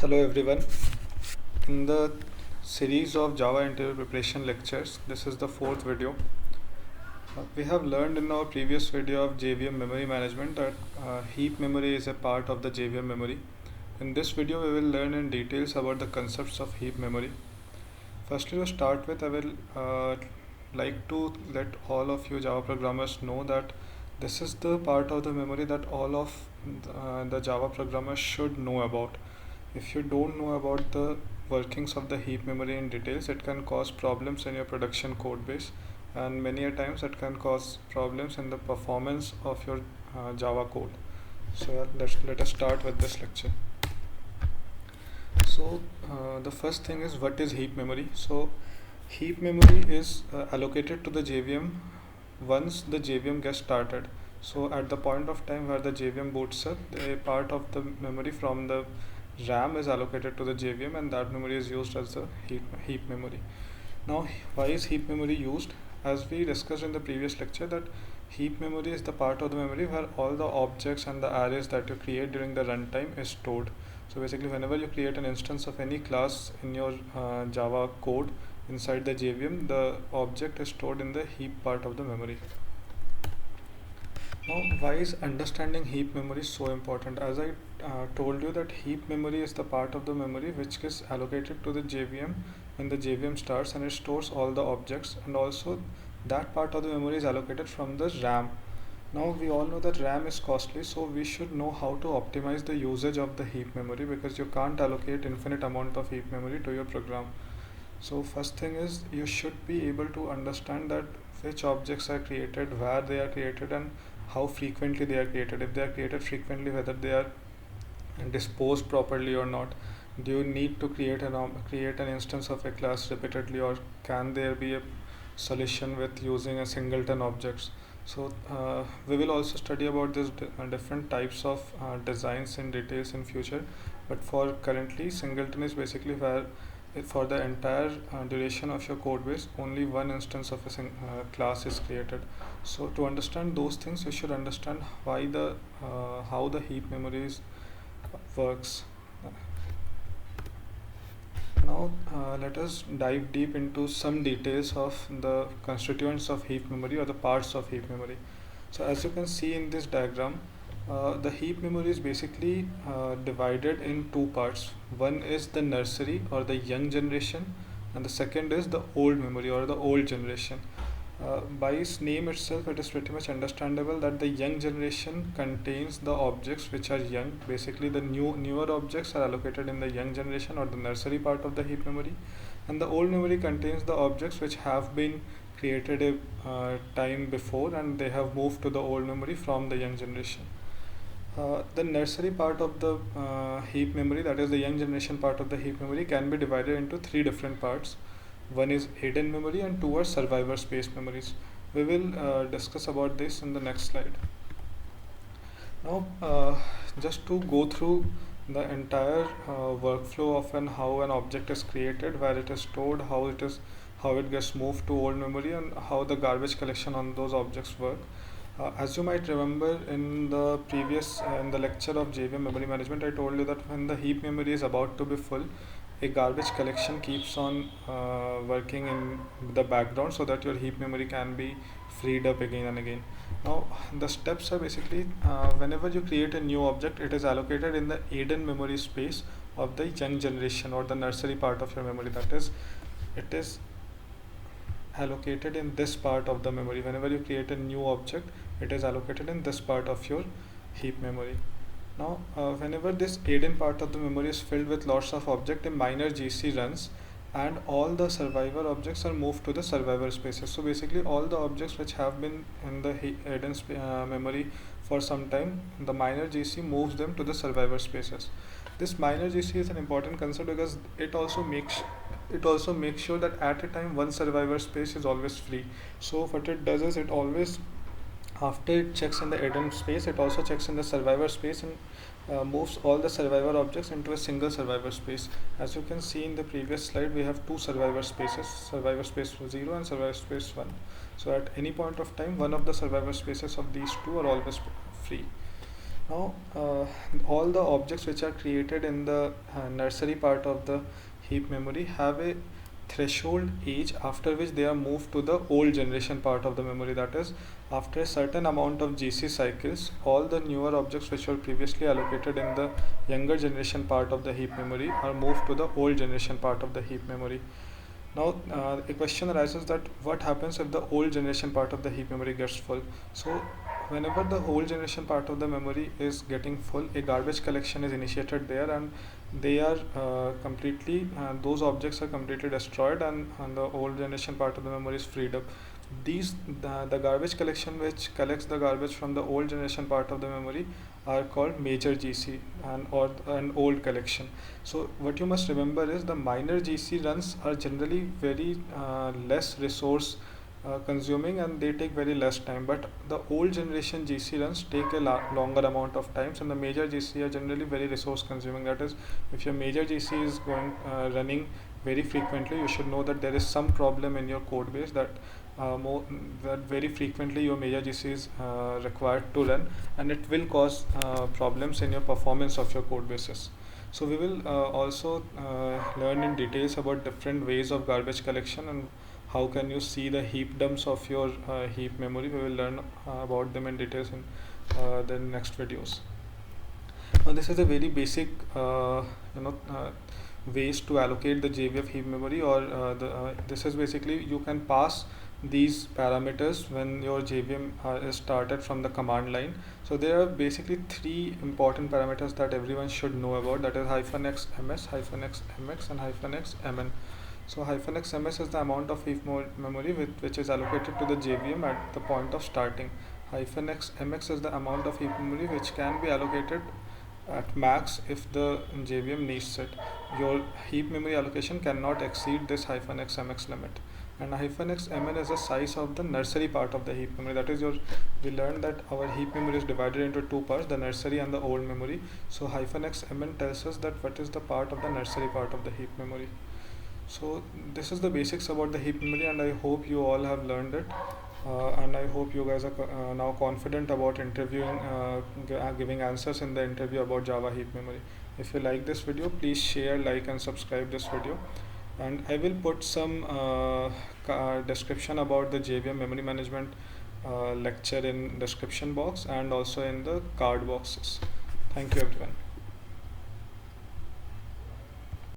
Hello everyone. In the series of Java interview preparation lectures, this is the fourth video. We have learned in our previous video of JVM memory management that heap memory is a part of the JVM memory. In this video, we will learn in details about the concepts of heap memory. Firstly, to start with, I will like to let all of you Java programmers know that this is the part of the memory that all of the Java programmers should know about. If you don't know about the workings of the heap memory in details, it can cause problems in your production code base, and many a times it can cause problems in the performance of your Java code. So let us start with this lecture. So the first thing is, what is heap memory? So heap memory is allocated to the JVM once the JVM gets started. So at the point of time where the JVM boots up, a part of the memory from the RAM is allocated to the JVM, and that memory is used as the heap memory. Now, why is heap memory used? As we discussed in the previous lecture, that heap memory is the part of the memory where all the objects and the arrays that you create during the runtime is stored. So basically, whenever you create an instance of any class in your Java code inside the JVM, the object is stored in the heap part of the memory. Now, why is understanding heap memory so important? As I told you that heap memory is the part of the memory which is allocated to the JVM when the JVM starts, and it stores all the objects, and also that part of the memory is allocated from the RAM. Now we all know that RAM is costly, so we should know how to optimize the usage of the heap memory, because you can't allocate infinite amount of heap memory to your program. So first thing is, you should be able to understand that which objects are created, where they are created, and how frequently they are created. If they are created frequently, whether they are disposed properly or not. Do you need to create an instance of a class repeatedly, or can there be a solution with using a singleton objects? So we will also study about this different types of designs in details in future, but for currently, singleton is basically where for the entire duration of your code base, only one instance of a class is created. So to understand those things, you should understand why the how the heap memories works. Now let us dive deep into some details of the constituents of heap memory, or the parts of heap memory. So as you can see in this diagram, the heap memory is basically divided in two parts. One is the nursery, or the young generation, and the second is the old memory, or the old generation. By its name itself, it is pretty much understandable that the young generation contains the objects which are young. Basically, the newer objects are allocated in the young generation, or the nursery part of the heap memory, and the old memory contains the objects which have been created a time before, and they have moved to the old memory from the young generation. The nursery part of the heap memory, that is the young generation part of the heap memory, can be divided into three different parts. One is hidden memory, and two are survivor space memories. We will discuss about this in the next slide. Now, just to go through the entire workflow of how an object is created, where it is stored, how it gets moved to old memory, and how the garbage collection on those objects work. As you might remember, in the previous in the lecture of JVM memory management, I told you that when the heap memory is about to be full, a garbage collection keeps on working in the background, so that your heap memory can be freed up again and again. Now the steps are basically, whenever you create a new object, it is allocated in the hidden memory space of the young generation, or the nursery part of your memory. That is, it is allocated in this part of the memory. Whenever you create a new object, it is allocated in this part of your heap memory. Now whenever this hidden part of the memory is filled with lots of objects, a minor GC runs, and all the survivor objects are moved to the survivor spaces. So basically, all the objects which have been in the hidden memory for some time, the minor GC moves them to the survivor spaces. This minor GC is an important concept, because it also makes sure that at a time one survivor space is always free. So what it does is, it always, after it checks in the hidden space, it also checks in the survivor space, and moves all the survivor objects into a single survivor space. As you can see in the previous slide, we have two survivor spaces, survivor space 0 and survivor space 1. So at any point of time, one of the survivor spaces of these two are always free. Now, all the objects which are created in the nursery part of the heap memory have a threshold age after which they are moved to the old generation part of the memory. That is, after a certain amount of GC cycles, all the newer objects which were previously allocated in the younger generation part of the heap memory are moved to the old generation part of the heap memory. Now, a question arises that what happens if the old generation part of the heap memory gets full? So, whenever the old generation part of the memory is getting full, a garbage collection is initiated there, and they are those objects are completely destroyed, and the old generation part of the memory is freed up. The garbage collection which collects the garbage from the old generation part of the memory are called major GC and or an old collection. So what you must remember is the minor GC runs are generally very less resource consuming, and they take very less time, but the old generation GC runs take a longer amount of times, and the major GC are generally very resource consuming. That is, if your major GC is running very frequently, you should know that there is some problem in your code base that very frequently your major GC is required to run, and it will cause problems in your performance of your code bases. So we will also learn in details about different ways of garbage collection and how can you see the heap dumps of your heap memory. We will learn about them in details in the next videos. Now this is a very basic you know ways to allocate the JVF heap memory, or this is basically you can pass these parameters when your JVM is started from the command line. So there are basically three important parameters that everyone should know about, that is -x ms, -x mx and -x mn. So -x ms is the amount of heap memory which is allocated to the JVM at the point of starting. -x mx is the amount of heap memory which can be allocated at max if the JVM needs it. Your heap memory allocation cannot exceed this -x mx limit. And -x mn is the size of the nursery part of the heap memory. That is we learned that our heap memory is divided into two parts, the nursery and the old memory. So -x mn tells us that what is the part of the nursery part of the heap memory. So this is the basics about the heap memory, and I hope you all have learned it. And I hope you guys are now confident about giving answers in the interview about Java heap memory. If you like this video, please share, like and subscribe this video. And I will put some description about the JVM memory management lecture in description box and also in the card boxes. Thank you everyone.